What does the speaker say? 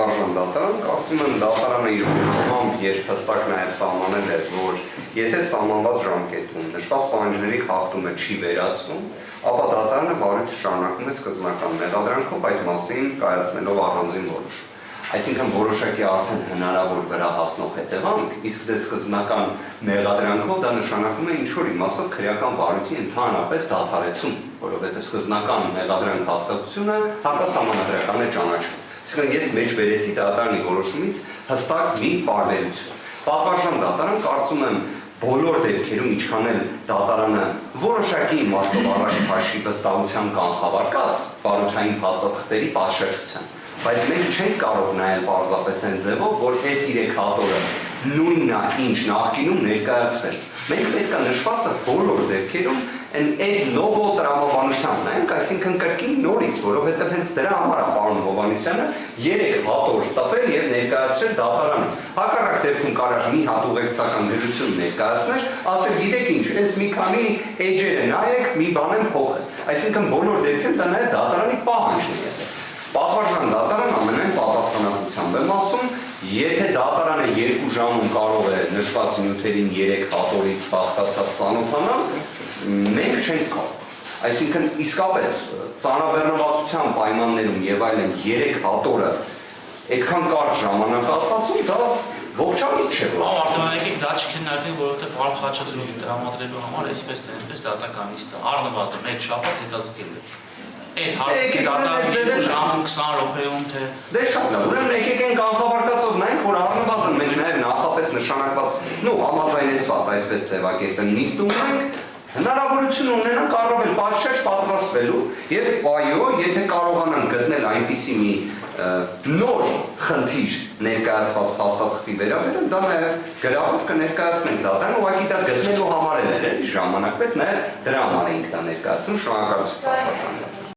պատվարժան դատարան, կարծում եմ դատարանը իր որոշմամբ երբ հստակ նաև սահմանել է, որ եթե սահմանված ժամկետում նշված պահանջների խախտումը չի վերացվում, ապա դատարանը վարույթը շարունակում է սկզբնական մեղադրանքով այդ մասին կայացնելով առանձին որոշում։ Այսինքն որոշակի արդեն հնարավոր վրա հասնող հետևանք, իսկ դե սկզբնական մեղադրանքով դա նշանակում է ինչ-որ իմաստով քրեական վարույթի ընդհանրապես դադարեցում, որովհետև սկզբնական մեղադրանք հաստատությունը հակասահմանադրական է ճանաչվում։ Իսկ ես մեջ բերեցի դատարանի որոշումից հստակ մի պարբերություն։ Պատվարժան դատարան կարծում եմ բոլոր դեպքերում ինչքան էլ դատարանը որոշակի իմաստով առաջ քաշի վստահության կանխավարկած վարութային փաստաթղթերի պատշաճության, բայց մենք չենք կարող նայել պարզապես այն ձևով, որ այս 3 հատորը նույնն է, ինչ նախկինում ներկայացվել։ Մենք պետք է նշվածը բոլոր դեպքերում այդ նովո տրամաբանությամբ նայենք, այսինքն կրկին նորից, որովհետև հենց դրա համար է պարոն Հովհաննիսյանը 3 հատոր տպել եւ ներկայացրել դատարանին։ Հակառակ դեպքում կարող մի հատ ուղեկցական գրություն ներկայացնել, ասել գիտեք ինչ, այս մի քանի էջերը նայեք, մի բան եմ փոխել։ Այսինքն բոլոր դեպքերում դա նաեւ դատարանի պահանջն է եղել։ Պատվարժան դատարան ամենայն պատասխանատվությամբ եմ ասում, եթե դատարանը 2 ժամում կարող է նշված նյութերին 3 հատորից բաղկացած ծանոթանալ, մենք չենք կարող։ Այսինքն իսկապես ծանրաբեռնվածության պայմաններում եւ այլն 3 հատորը այդքան կարճ ժամանակահատվածում դա ողջամիտ չէ։ Արտոնեկեք դա չքննարկենք, որովհետեւ պարոն Խաչատրյանի տրամադրելու համար այսպես թե այնպես դատական նիստը առնվազն 1 շաբաթ հետաձգել է։ Այդ հարցը դատարանի ժամում 20 րոպեում թե դե շատ լավ, ուրեմն եկեք այն կանխավարկածով նայենք, որ առնվազն մենք նաև նախապես նշանակված, համաձայնեցված այսպես ձևակերպել նիստ ունենք, հնարավորություն ունենանք առավել պատշաճ պատրաստվելու եւ այո, եթե կարողանանք գտնել այնպիսի մի նոր խնդիր ներկայացված փաստաթղթի վերաբերյալ, դա նաև գրավոր կներկայացնենք դատարան, ուղղակի դա գտնելու համար էլ էր ժամանակ պետք, նաև դրա համար էինք դա ներկայացնում, շնորհակալություն պատվարժան։